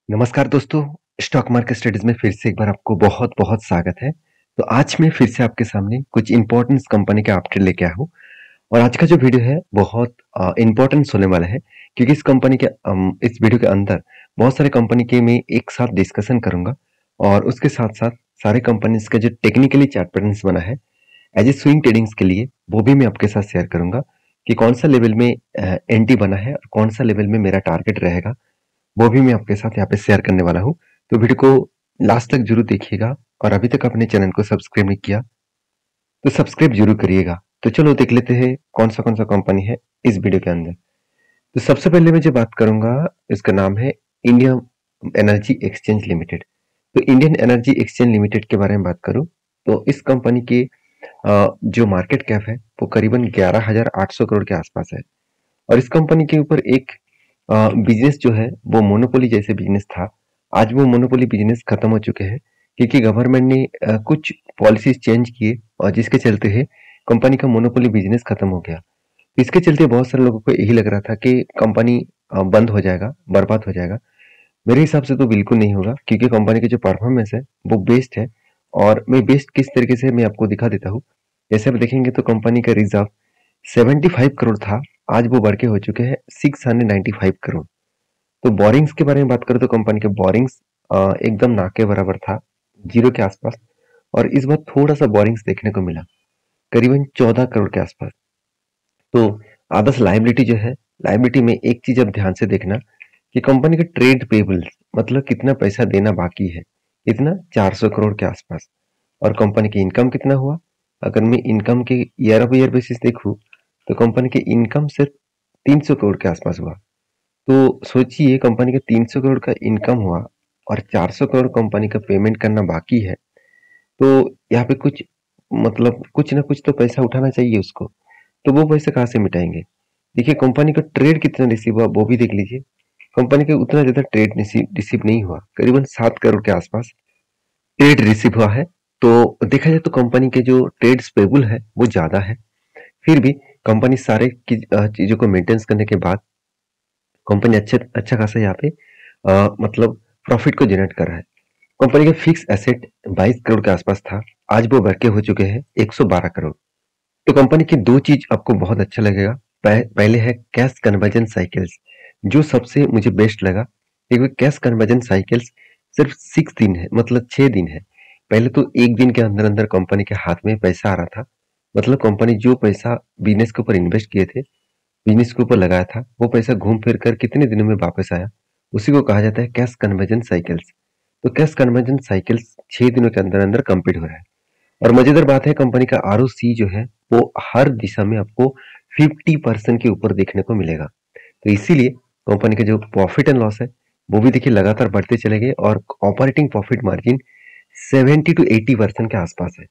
नमस्कार दोस्तों, stock market studies में फिर से एक बार आपको बहुत-बहुत स्वागत है। तो आज मैं फिर से आपके सामने कुछ इम्पोर्टेंट कंपनी का अपडेट लेके आया हूँ और आज का जो वीडियो है बहुत इम्पोर्टेंट होने वाला है क्योंकि इस कंपनी के इस वीडियो के अंदर बहुत सारे कंपनी के मैं एक साथ डिस्कशन करूंगा और उसके साथ-साथ सारे कंपनीज का जो टेक्निकली चार्ट पैटर्न्स बना है एज ए स्विंग ट्रेडिंग्स के लिए वो भी मैं आपके साथ शेयर करूंगा कि कौन सा लेवल में एंट्री बना है और कौन सा लेवल में मेरा टारगेट रहेगा वो भी मैं आपके साथ यहाँ पे शेयर करने वाला हूँ। तो वीडियो को लास्ट तक जरूर देखिएगा और अभी तक अपने चैनल को सब्सक्राइब नहीं किया तो सब्सक्राइब जरूर करिएगा। तो चलो देख लेते हैं कौन सा कंपनी है इस वीडियो के अंदर। तो सबसे पहले मैं जो बात करूंगा इसका नाम है इंडियन एनर्जी एक्सचेंज लिमिटेड। तो इंडियन एनर्जी एक्सचेंज लिमिटेड के बारे में बात करूं तो इस कंपनी के जो मार्केट कैप है वो करीबन 11,800 करोड़ के आसपास है और इस कंपनी के ऊपर एक बिजनेस जो है वो मोनोपोली जैसे बिजनेस था। आज वो मोनोपोली बिजनेस खत्म हो चुके हैं क्योंकि गवर्नमेंट ने कुछ पॉलिसीज चेंज किए और जिसके चलते है कंपनी का मोनोपोली बिजनेस खत्म हो गया। इसके चलते बहुत सारे लोगों को यही लग रहा था कि कंपनी बंद हो जाएगा, बर्बाद हो जाएगा। मेरे हिसाब से तो बिल्कुल नहीं होगा क्योंकि कंपनी की जो परफॉर्मेंस है वो बेस्ट है और मैं बेस्ट किस तरीके से मैं आपको दिखा देता हूँ। जैसे आप देखेंगे तो कंपनी का रिजर्व 75 करोड़ था, आज वो बढ़ के हो चुके हैं 695 करोड़। तो बोरिंग्स के बारे में बात करें तो कंपनी के बोरिंग्स एकदम ना के बराबर था, जीरो के आसपास। और इस बार थोड़ा सा बोरिंग्स देखने को मिला, करीबन 14 करोड़ के आसपास। तो आदर्श लायबिलिटी जो है, लायबिलिटी में एक चीज आप ध्यान से देखना कि कंपनी के ट्रेड पेबल्स मतलब कितना पैसा देना बाकी है, इतना 400 करोड़ के आसपास। और कंपनी की इनकम कितना हुआ, अगर मैं इनकम के ईयर ऑफ ईयर बेसिस देखूं तो कंपनी की इनकम सिर्फ 300 करोड़ के आसपास हुआ। तो सोचिए कंपनी का 300 करोड़ का इनकम हुआ और 400 करोड़ कंपनी का पेमेंट करना बाकी है। तो यहाँ पे कुछ मतलब कुछ ना कुछ तो पैसा उठाना चाहिए उसको। तो वो पैसे कहाँ से मिटाएंगे? देखिए कंपनी का ट्रेड कितना रिसीव हुआ वो भी देख लीजिए। कंपनी का उतना ज्यादा ट्रेड रिसीव नहीं हुआ, करीबन 7 करोड़ के आसपास ट्रेड रिसीव हुआ है। तो देखा जाए तो कंपनी के जो ट्रेड पेबल है वो ज्यादा है। फिर भी कंपनी सारे चीजों को मेंटेन करने के बाद कंपनी अच्छा खासा यहाँ पे मतलब प्रॉफिट को जनरेट कर रहा है। कंपनी का फिक्स एसेट 22 करोड़ के आसपास था, आज वो बढ़ के हो चुके हैं 112 करोड़। तो कंपनी की दो चीज आपको बहुत अच्छा लगेगा। पहले है कैश कन्वर्जन साइकिल्स, जो सबसे मुझे बेस्ट लगा। एक कैश कन्वर्जन साइकिल्स सिर्फ 6 दिन है, मतलब 6 दिन है। पहले तो एक दिन के अंदर अंदर कंपनी के हाथ में पैसा आ रहा था, मतलब कंपनी जो पैसा बिजनेस के ऊपर इन्वेस्ट किए थे, बिजनेस के ऊपर लगाया था, वो पैसा घूम फिर कर कितने दिनों में वापस आया, उसी को कहा जाता है कैश कन्वर्जन साइकिल्स। तो कैश कन्वर्जन साइकिल्स 6 दिनों के अंदर अंदर कंप्लीट हो रहा है। और मजेदार बात है कंपनी का आरओसी जो है वो हर दिशा में आपको 50% के ऊपर देखने को मिलेगा। तो इसीलिए कंपनी का जो प्रॉफिट एंड लॉस है वो भी देखिए लगातार बढ़ते चले गए और ऑपरेटिंग प्रॉफिट मार्जिन 70 to 80% के आसपास है।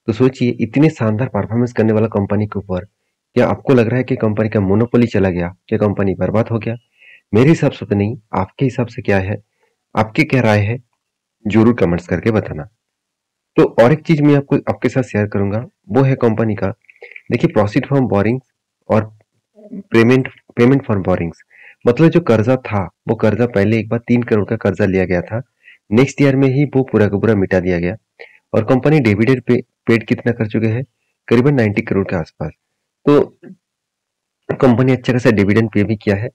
तो सोचिए इतने शानदार परफॉर्मेंस करने वाला कंपनी के ऊपर क्या आपको लग रहा है कि कंपनी का मोनोपोली चला गया, क्या कंपनी बर्बाद हो गया? मेरे हिसाब से तो नहीं। आपके हिसाब से क्या है, आपकी क्या राय है, जरूर कमेंट्स करके बताना। तो और एक चीज मैं आपको आपके साथ शेयर करूंगा, वो है कंपनी का देखिए प्रोसीड फ्रॉम बोरिंग्स और पेमेंट पेमेंट फॉर बोरिंग्स। मतलब जो कर्जा था वो कर्जा पहले एक बार 3 करोड़ का कर्जा लिया गया था, नेक्स्ट ईयर में ही वो पूरा का पूरा मिटा दिया गया। और कंपनी डिविडेंड पेड कितना कर चुके हैं, करीबन 90 करोड़ के आसपास। तो कंपनी अच्छा खासा डिविडेंड पे भी किया है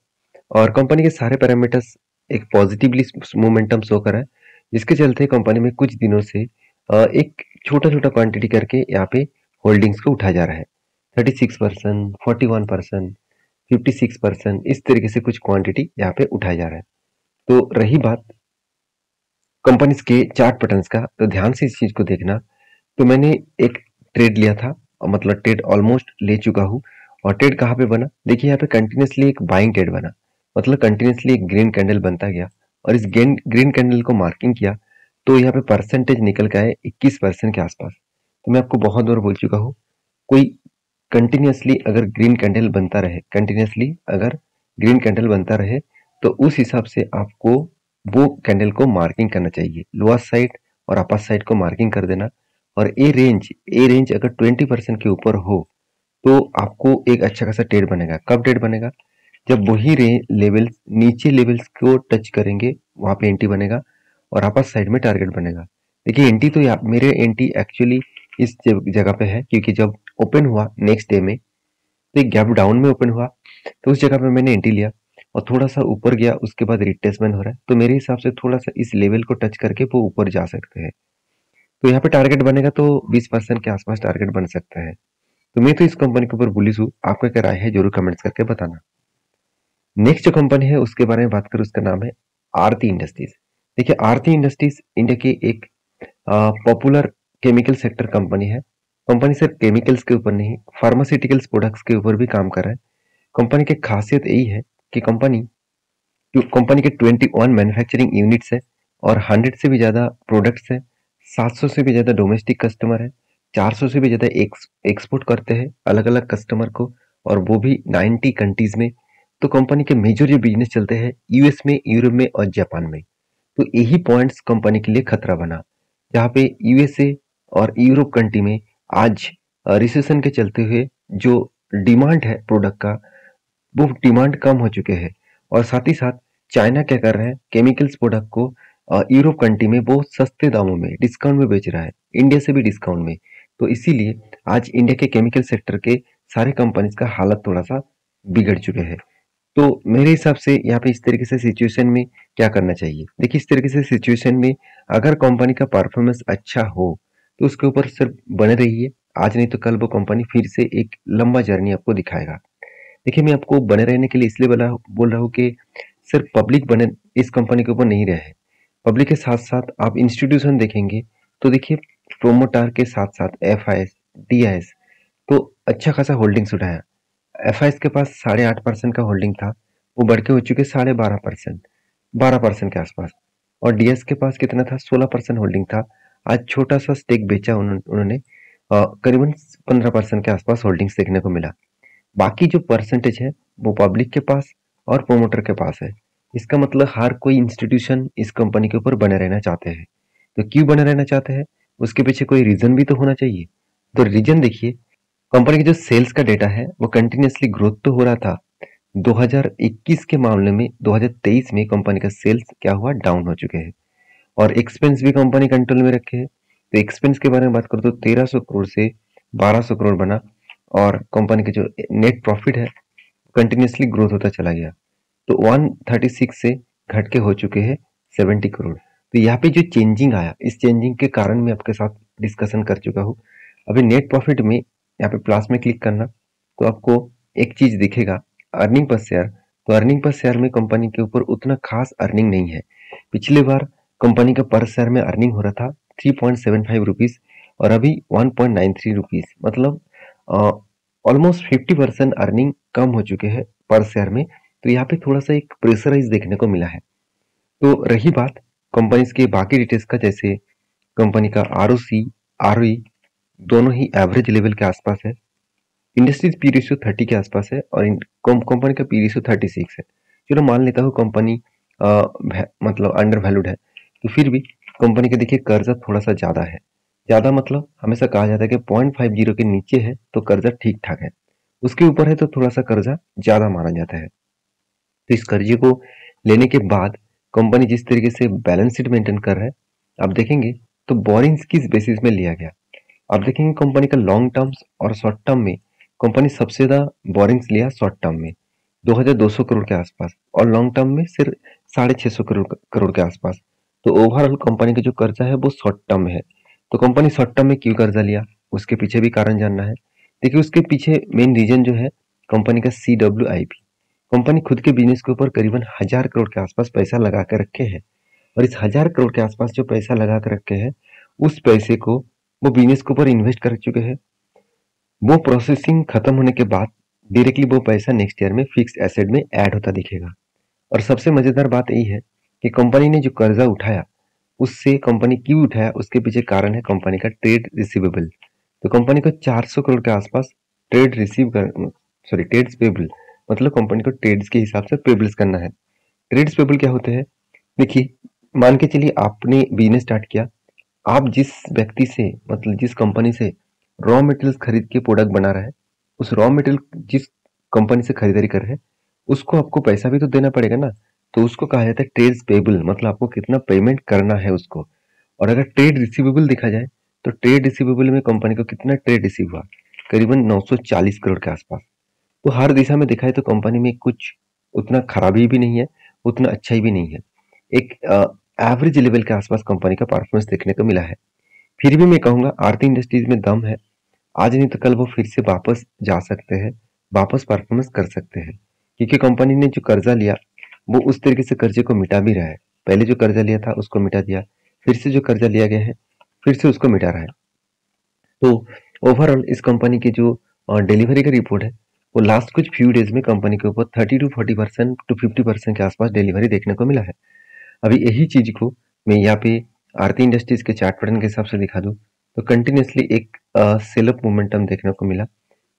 और कंपनी के सारे पैरामीटर्स एक पॉजिटिवली मोमेंटम शो कर रहा है, जिसके चलते कंपनी में कुछ दिनों से एक छोटा छोटा क्वांटिटी करके यहाँ पे होल्डिंग्स को उठाया जा रहा है। 36%, 41%, 56%, इस तरीके से कुछ क्वांटिटी यहाँ पे उठाया जा रहा है। तो रही बात कंपनीज के चार्ट पैटर्न्स का, तो ध्यान से इस चीज को देखना। तो मैंने एक ट्रेड लिया था और मतलब ट्रेड ऑलमोस्ट ले चुका हूँ। और ट्रेड कहाँ पे बना, देखिए यहाँ पे कंटिन्यूसली एक बाइंग ट्रेड बना, मतलब कंटिन्यूसली एक ग्रीन कैंडल बनता गया और इस ग्रीन कैंडल को मार्किंग किया। तो यहाँ पे परसेंटेज निकल के आए 21% के आसपास। तो मैं आपको बहुत बार बोल चुका हूँ, कोई कंटिन्यूसली अगर ग्रीन कैंडल बनता रहे, कंटिन्यूसली अगर ग्रीन कैंडल बनता रहे तो उस हिसाब से आपको वो कैंडल को मार्किंग करना चाहिए, लोअर साइड और अपर साइड को मार्किंग कर देना। और ए रेंज अगर 20% के ऊपर हो तो आपको एक अच्छा खासा ट्रेड बनेगा। कब ट्रेड बनेगा, जब वही लेवल्स नीचे लेवल्स को टच करेंगे वहाँ पे एंट्री बनेगा और आपका साइड में टारगेट बनेगा। देखिए एंट्री तो मेरे एंट्री एक्चुअली इस जगह पे है, क्योंकि जब ओपन हुआ नेक्स्ट डे में तो एक गैप डाउन में ओपन हुआ, तो उस जगह पे मैंने एंट्री लिया और थोड़ा सा ऊपर गया, उसके बाद रिट्रेसमेंट हो रहा है, तो मेरे हिसाब से थोड़ा सा इस लेवल को टच करके वो ऊपर जा सकते हैं। तो यहाँ पे टारगेट बनेगा तो 20% के आसपास टारगेट बन सकता है। तो मैं तो इस कंपनी के ऊपर बुलिश हूँ। आपका क्या राय है जरूर कमेंट्स करके बताना। नेक्स्ट जो कंपनी है उसके बारे में बात करूँ, उसका नाम है आरती इंडस्ट्रीज। देखिए आरती इंडस्ट्रीज इंडिया की एक पॉपुलर केमिकल सेक्टर कंपनी है। कंपनी सिर्फ केमिकल्स के ऊपर नहीं, फार्मास्यूटिकल्स प्रोडक्ट्स के ऊपर भी काम कर रहा है। कंपनी की खासियत यही है कि कंपनी के 21 मैन्युफैक्चरिंग यूनिट्स है और 100 से भी ज़्यादा प्रोडक्ट्स है। 700 से भी ज़्यादा डोमेस्टिक कस्टमर है। 400 से भी ज़्यादा एक्सपोर्ट करते हैं अलग अलग कस्टमर को, और वो भी 90 कंट्रीज में। तो कंपनी के मेजर जो बिजनेस चलते हैं यूएस में, यूरोप में और जापान में। तो यही पॉइंट्स कंपनी के लिए खतरा बना, जहाँ पे यूएसए और यूरोप कंट्री में आज रिसेशन के चलते हुए जो डिमांड है प्रोडक्ट का, वो डिमांड कम हो चुके हैं। और साथ ही साथ चाइना क्या कर रहा है, केमिकल्स प्रोडक्ट को यूरोप कंट्री में बहुत सस्ते दामों में डिस्काउंट में बेच रहा है, इंडिया से भी डिस्काउंट में। तो इसीलिए आज इंडिया के केमिकल सेक्टर के सारे कंपनीज का हालत थोड़ा सा बिगड़ चुके हैं। तो मेरे हिसाब से यहाँ पे इस तरीके से सिचुएशन में क्या करना चाहिए, देखिए इस तरीके से सिचुएशन में अगर कंपनी का परफॉर्मेंस अच्छा हो तो उसके ऊपर सिर्फ बने रहिए। आज नहीं तो कल वो कंपनी फिर से एक लंबा जर्नी आपको दिखाएगा। देखिए मैं आपको बने रहने के लिए इसलिए बोल रहा हूँ कि सिर्फ पब्लिक बने इस कंपनी के ऊपर नहीं रहे। पब्लिक के साथ साथ आप इंस्टीट्यूशन देखेंगे तो देखिए प्रोमोटार के साथ साथ एफआईएस, डीआईएस तो अच्छा खासा होल्डिंग्स उठाया। एफआईएस के पास 8.5% का होल्डिंग था, वो बढ़ के हो चुके 12.5%, 12% के आसपास। और डीएस के पास कितना था, 16% होल्डिंग था। आज छोटा सा स्टेक बेचा उन्होंने, करीबन 15% के आसपास होल्डिंग्स देखने को मिला। बाकी जो परसेंटेज है वो पब्लिक के पास और प्रोमोटर के पास है। इसका मतलब हर कोई इंस्टीट्यूशन इस कंपनी के ऊपर बने रहना चाहते हैं। तो क्यों बने रहना चाहते हैं, उसके पीछे कोई रीजन भी तो होना चाहिए। तो रीजन देखिए, कंपनी के जो सेल्स का डेटा है वो कंटिन्यूसली ग्रोथ तो हो रहा था। 2021 के मामले में 2023 में कंपनी का सेल्स क्या हुआ, डाउन हो चुके हैं। और एक्सपेंस भी कंपनी कंट्रोल में रखे है। तो एक्सपेंस के बारे में बात करूँ तो 1300 करोड़ से 1200 करोड़ बना, और कंपनी के जो नेट प्रॉफिट है कंटिन्यूसली ग्रोथ होता चला गया। तो 136 से घट के हो चुके हैं 70 करोड़। तो यहाँ पे जो चेंजिंग आया, इस चेंजिंग के कारण मैं आपके साथ डिस्कशन कर चुका हूँ। अभी नेट प्रॉफिट में यहाँ पे प्लस में क्लिक करना तो आपको एक चीज दिखेगा, अर्निंग पर शेयर। तो अर्निंग पर शेयर में कंपनी के ऊपर उतना खास अर्निंग नहीं है। पिछली बार कंपनी का पर शेयर में अर्निंग हो रहा था 3.75 रुपीज और अभी 1.93 रुपीज, मतलब ऑलमोस्ट 50% अर्निंग कम हो चुके हैं पर शेयर में। तो यहाँ पे थोड़ा सा एक प्रेशराइज देखने को मिला है। तो रही बात कंपनीज के बाकी डिटेल्स का, जैसे कंपनी का आरओसी, आरओई दोनों ही एवरेज लेवल के आसपास है। इंडस्ट्रीज पी रेशियो 30 के आसपास है और कंपनी का पी रेशियो 36 है। चलो मान लेता हूँ कंपनी मतलब अंडर वैल्यूड है, तो फिर भी कंपनी का देखिए कर्जा थोड़ा सा ज्यादा है। ज्यादा मतलब हमेशा कहा जाता है कि 0.50 के नीचे है तो कर्जा ठीक ठाक है, उसके ऊपर है तो थोड़ा सा कर्जा ज्यादा माना जाता है। तो इस कर्जे को लेने के बाद कंपनी जिस तरीके से बैलेंस शीट मेंटेन कर रहा है, आप देखेंगे तो बोरिंग्स किस बेसिस में लिया गया। आप देखेंगे कंपनी का लॉन्ग टर्म्स और शॉर्ट टर्म में कंपनी सबसे ज्यादा बोरिंग्स लिया शॉर्ट टर्म में 2200 करोड़ के आसपास, और लॉन्ग टर्म में सिर्फ 650 करोड़ के आसपास। तो ओवरऑल कंपनी का जो कर्जा है वो शॉर्ट टर्म में है। तो कंपनी शॉर्ट टर्म में क्यों कर्जा लिया, उसके पीछे भी कारण जानना है। देखिए उसके पीछे मेन रीजन जो है कंपनी का CWIP। कंपनी खुद के बिजनेस के ऊपर करीबन 1000 करोड़ के आसपास पैसा लगा कर रखे हैं, और इस 1000 करोड़ के आसपास जो पैसा लगा कर रखे हैं उस पैसे को वो बिजनेस के ऊपर इन्वेस्ट कर चुके हैं। वो प्रोसेसिंग खत्म होने के बाद डायरेक्टली वो पैसा नेक्स्ट ईयर में फिक्स एसेट में ऐड होता दिखेगा। और सबसे मजेदार बात यही है कि कंपनी ने जो कर्जा उठाया उससे कंपनी क्यों उठाया, उसके पीछे कारण है कंपनी का ट्रेड रिसीवेबल। तो कंपनी को 400 करोड़ के आसपास ट्रेड रिसीव कर सॉरी ट्रेड्स पेबल, मतलब कंपनी को ट्रेड्स के हिसाब से पेबल्स करना है। ट्रेड्स पेबल क्या होते हैं, देखिए मान के चलिए आपने बिजनेस स्टार्ट किया, आप जिस व्यक्ति से मतलब जिस कंपनी से रॉ मटेरियल्स खरीद के प्रोडक्ट बना रहा है, उस रॉ मटेरियल जिस कंपनी से खरीदारी कर रहे हैं उसको आपको पैसा भी तो देना पड़ेगा ना। तो उसको कहा जाता है ट्रेड्स पेबल, मतलब आपको कितना पेमेंट करना है उसको। और अगर ट्रेड रिसीवेबल देखा जाए तो ट्रेड रिसीवेबल में कंपनी को कितना ट्रेड रिसीव हुआ, करीबन 940 करोड़ के आसपास। तो हर दिशा में देखा है तो कंपनी में कुछ उतना खराबी भी नहीं है, उतना अच्छाई भी नहीं है। एक एवरेज लेवल के आसपास कंपनी का परफॉर्मेंस देखने को मिला है। फिर भी मैं कहूंगा आरती इंडस्ट्रीज में दम है, आज नहीं तो कल वो फिर से वापस जा सकते हैं, वापस परफॉर्मेंस कर सकते हैं, क्योंकि कंपनी ने जो कर्जा लिया वो उस तरीके से कर्जे को मिटा भी रहा है। पहले जो कर्जा लिया था उसको मिटा दिया, फिर से जो कर्जा लिया गया है फिर से उसको मिटा रहा है। तो ओवरऑल इस कंपनी की जो डिलीवरी का रिपोर्ट है वो लास्ट कुछ फ्यू डेज में कंपनी के ऊपर 30 to 50% के आसपास डिलीवरी देखने को मिला है। अभी यही चीज को मैं यहाँ पे आरती इंडस्ट्रीज के चार्ट पैटर्न के हिसाब से दिखा दूं तो कंटिन्यूसली एक सेल अप मोमेंटम देखने को मिला।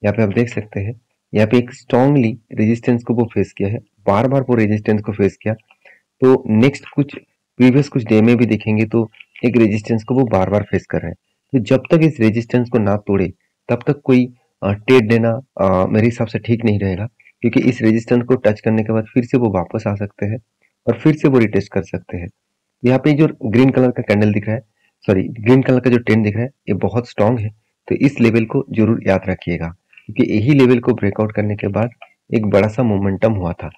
यहाँ पे आप देख सकते हैं, यहाँ पे एक स्ट्रांगली रेजिस्टेंस को वो फेस किया है, बार बार वो रेजिस्टेंस को फेस किया। तो नेक्स्ट कुछ प्रीवियस कुछ डे में भी देखेंगे तो एक रेजिस्टेंस को वो बार बार फेस कर रहे हैं। तो जब तक इस रेजिस्टेंस को ना तोड़े तब तक कोई ट्रेड लेना मेरे हिसाब से ठीक नहीं रहेगा, क्योंकि इस रेजिस्टेंस को टच करने के बाद फिर से वो वापस आ सकते हैं और फिर से वो रिटेस्ट कर सकते हैं। यहाँ पे जो ग्रीन कलर का कैंडल दिख रहा है, सॉरी ग्रीन कलर का जो ट्रेंड दिख रहा है ये बहुत स्ट्रांग है। तो इस लेवल को जरूर याद रखिएगा, क्योंकि यही लेवल को ब्रेकआउट करने के बाद एक बड़ा सा मोमेंटम हुआ था।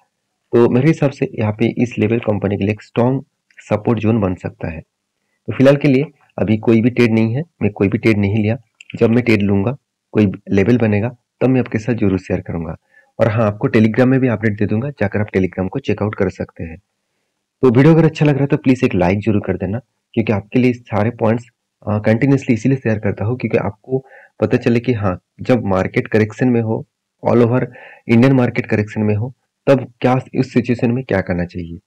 तो मेरे हिसाब से यहाँ पे इस लेवल कंपनी के लिए एक स्ट्रांग सपोर्ट जोन बन सकता है। तो फिलहाल के लिए अभी कोई भी ट्रेड नहीं है, मैं कोई भी ट्रेड नहीं लिया। जब मैं ट्रेड लूंगा, कोई लेवल बनेगा, तब मैं आपके साथ जरूर शेयर करूंगा। और हाँ, आपको टेलीग्राम में भी अपडेट दे दूंगा, जाकर आप टेलीग्राम को चेकआउट कर सकते हैं। तो वीडियो अगर अच्छा लग रहा है तो प्लीज एक लाइक जरूर कर देना, क्योंकि आपके लिए सारे पॉइंट्स कंटिन्यूसली इसीलिए शेयर करता हूँ क्योंकि आपको पता चले कि हाँ, जब मार्केट करेक्शन में हो, all over Indian market correction में हो, तब क्या इस सिचुएशन में क्या करना चाहिए।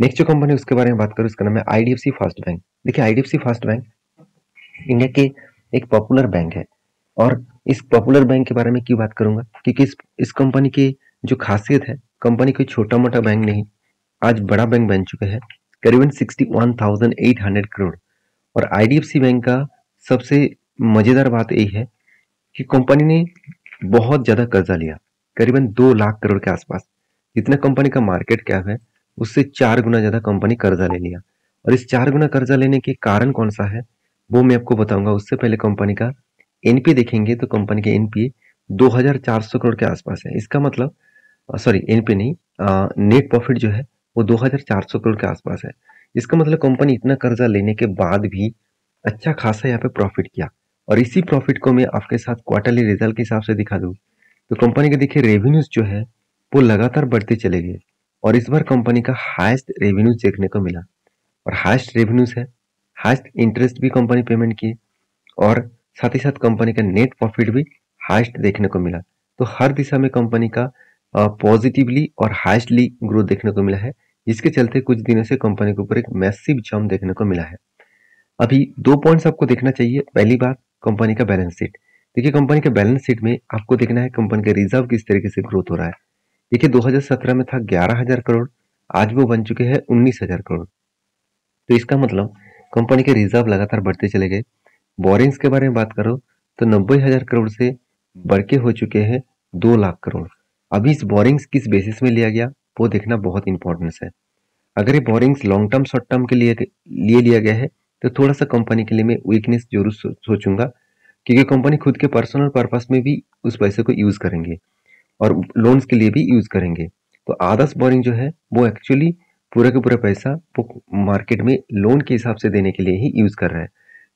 नेक्स्ट जो कंपनी उसके बारे में बात करूँ, उसका नाम है आईडीएफसी फर्स्ट बैंक। देखिए आईडीएफसी फर्स्ट बैंक इंडिया के एक पॉपुलर बैंक है। और इस पॉपुलर बैंक के बारे में क्यों बात करूंगा, क्योंकि इस कंपनी की जो खासियत है, कंपनी कोई छोटा मोटा बैंक नहीं, आज बड़ा बैंक बन चुका है, करीबन 61,800 करोड़। और आईडीएफसी बैंक का सबसे मजेदार बात यही है कि कंपनी ने बहुत ज्यादा कर्जा लिया, करीबन 2 लाख करोड़ के आसपास। जितना कंपनी का मार्केट कैप है उससे 4 गुना ज्यादा कंपनी कर्जा ले लिया। और इस 4 गुना कर्जा लेने के कारण कौन सा है वो मैं आपको बताऊंगा। उससे पहले कंपनी का एनपीए देखेंगे तो कंपनी के एनपीए 2,400 करोड़ के आसपास है। इसका मतलब सॉरी एनपीए नहीं, नेट प्रॉफिट जो है वो 2,400 करोड़ के आसपास है। इसका मतलब कंपनी इतना कर्जा लेने के बाद भी अच्छा खासा यहाँ पे प्रॉफिट किया। और इसी प्रॉफिट को मैं आपके साथ क्वार्टरली रिजल्ट के हिसाब से दिखा दूं तो कंपनी के देखिए रेवेन्यूज जो है वो लगातार बढ़ते चले गए। और इस बार कंपनी का हाईएस्ट रेवेन्यूज देखने को मिला। और हाईएस्ट रेवेन्यूज है, हाईएस्ट इंटरेस्ट भी कंपनी पेमेंट की, और साथ ही साथ कंपनी का नेट प्रॉफिट भी हाईएस्ट देखने को मिला। तो हर दिशा में कंपनी का पॉजिटिवली और हाईएस्टली ग्रोथ देखने को मिला है, जिसके चलते कुछ दिनों से कंपनी के ऊपर एक मैसिव जंप देखने को मिला है। अभी 2 पॉइंट्स आपको देखना चाहिए। पहली बात, कंपनी का बैलेंस शीट। देखिए कंपनी के बैलेंस शीट में आपको देखना है कंपनी का रिजर्व किस तरीके से ग्रोथ हो रहा है। देखिए 2017 में था 11,000 करोड़, आज वो बन चुके हैं 19,000 करोड़। तो इसका मतलब कंपनी के रिजर्व लगातार बढ़ते चले गए। बोरिंग्स के बारे में बात करो तो 90,000 करोड़ से बढ़ के हो चुके हैं 2 लाख करोड़। अभी इस बोरिंग्स किस बेसिस में लिया गया वो देखना बहुत इंपॉर्टेंस है। अगर ये borings long term short term के लिए लिया गया है तो थोड़ा सा कंपनी के लिए मैं वीकनेस जरूर सोचूंगा, क्योंकि कंपनी खुद के पर्सनल पर्पस में भी उस पैसे को यूज करेंगे और लोन्स के लिए भी यूज करेंगे। तो आदर्श बोरिंग जो है वो एक्चुअली पूरा का पूरा पैसा वो मार्केट में लोन के हिसाब से देने के लिए ही यूज कर रहा है।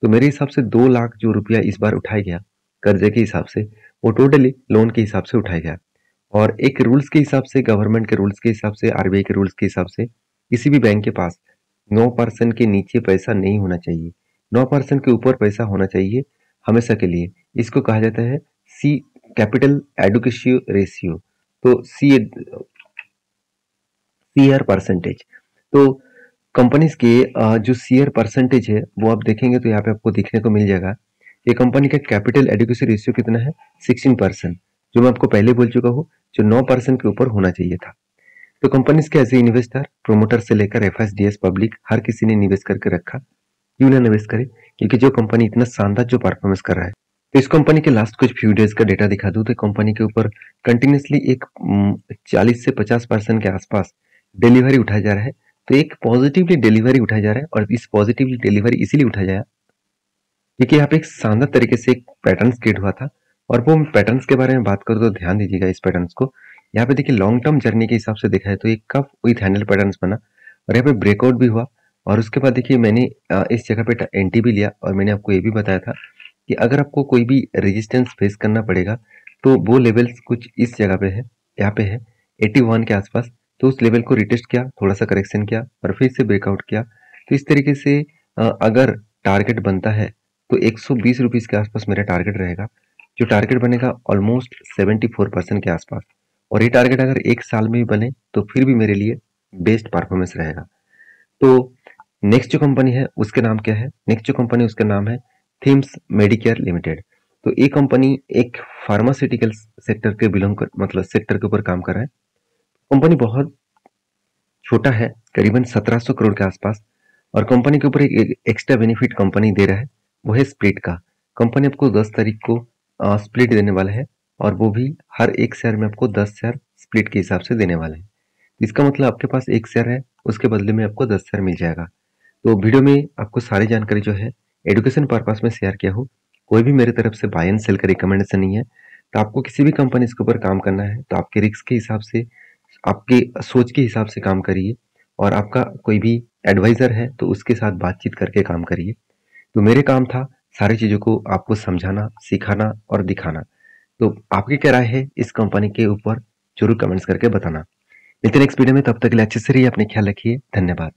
तो मेरे हिसाब से 2 लाख जो रुपया इस बार उठाया गया कर्जे के हिसाब से, वो टोटली लोन के हिसाब से उठाया गया। और एक रूल्स के हिसाब से, गवर्नमेंट के रूल्स के हिसाब से, आरबीआई के रूल्स के हिसाब से किसी भी बैंक के पास 9% के नीचे पैसा नहीं होना चाहिए, 9% के ऊपर पैसा होना चाहिए हमेशा के लिए। इसको कहा जाता है सी कैपिटल एडुकेशियो रेशियो। तो सीआर परसेंटेज। तो कंपनीज के जो सीआर परसेंटेज है वो आप देखेंगे तो यहाँ पे आपको देखने को मिल जाएगा। ये कंपनी का कैपिटल एडुकेसी रेशियो कितना है, 16%, जो मैं आपको पहले बोल चुका हूँ, जो 9% के ऊपर होना चाहिए था। तो कंपनीज के एज ए इन्वेस्टर, प्रोमोटर से लेकर एफएसडीएस पब्लिक, हर किसी ने निवेश करके रखा। क्यों ना निवेश करे, क्योंकि जो कंपनी इतना शानदार जो परफॉर्मेंस कर रहा है। तो इस कंपनी के लास्ट कुछ फ्यू डेज का डेटा दिखा दूं तो कंपनी के ऊपर कंटिन्यूसली एक 40 से 50% के आसपास डिलीवरी उठाया जा रहा है। तो एक पॉजिटिवली डिलीवरी उठाया जा रहा है और इस पॉजिटिवली डिलीवरी इसीलिए उठाया जाया क्योंकि यहाँ पे एक शानदार तरीके से एक पैटर्न क्रिएट हुआ था। और वो पैटर्न्स के बारे में बात करूँ तो ध्यान दीजिएगा इस पैटर्न्स को। यहाँ पे देखिए लॉन्ग टर्म जर्नी के हिसाब से देखा है तो एक कप विथ हैंडल पैटर्न्स बना और यहाँ पे ब्रेकआउट भी हुआ। और उसके बाद देखिए मैंने इस जगह पे एंट्री भी लिया और मैंने आपको ये भी बताया था कि अगर आपको कोई भी रेजिस्टेंस फेस करना पड़ेगा तो वो लेवल्स कुछ इस जगह पे है, यहाँ पे है 81 के आसपास। तो उस लेवल को रिटेस्ट किया, थोड़ा सा करेक्शन किया और फिर से ब्रेकआउट किया। तो इस तरीके से अगर टारगेट बनता है तो 120 रुपीज के आसपास मेरा टारगेट रहेगा, जो टारगेट बनेगा ऑलमोस्ट 74% के आसपास। और ये टारगेट अगर एक साल में भी बने तो फिर भी मेरे लिए बेस्ट परफॉर्मेंस रहेगा। तो नेक्स्ट जो कंपनी है उसके नाम क्या है? नेक्स्ट जो कंपनी उसका नाम है थिम्स मेडिकेयर लिमिटेड। तो ये कंपनी एक फार्मास्यूटिकल सेक्टर के बिलोंग कर मतलब सेक्टर के ऊपर काम कर रहा है। कंपनी बहुत छोटा है, करीबन 1700 करोड़ के आसपास। और कंपनी के ऊपर एक एक्स्ट्रा बेनिफिट कंपनी दे रहा है, वो है स्प्लिट का। कंपनी आपको 10 तारीख को स्प्लिट देने वाला है और वो भी हर एक शेयर में आपको 10 शेयर स्प्लिट के हिसाब से देने वाले हैं। इसका मतलब आपके पास एक शेयर है, उसके बदले में आपको 10 शेयर मिल जाएगा। तो वीडियो में आपको सारी जानकारी जो है एडुकेशन पर्पस में शेयर किया हूँ। कोई भी मेरी तरफ से बाय एंड सेल का रिकमेंडेशन नहीं है। तो आपको किसी भी कंपनी के ऊपर काम करना है तो आपके रिस्क के हिसाब से, आपकी सोच के हिसाब से काम करिए। और आपका कोई भी एडवाइजर है तो उसके साथ बातचीत करके काम करिए। तो मेरे काम था सारी चीज़ों को आपको समझाना, सिखाना और दिखाना। तो आपकी क्या राय है इस कंपनी के ऊपर? जरूर कमेंट्स करके बताना। मिलते हैं नेक्स्ट वीडियो में, तब तक के लिए अच्छे से रहिए, अपने ख्याल रखिए। धन्यवाद।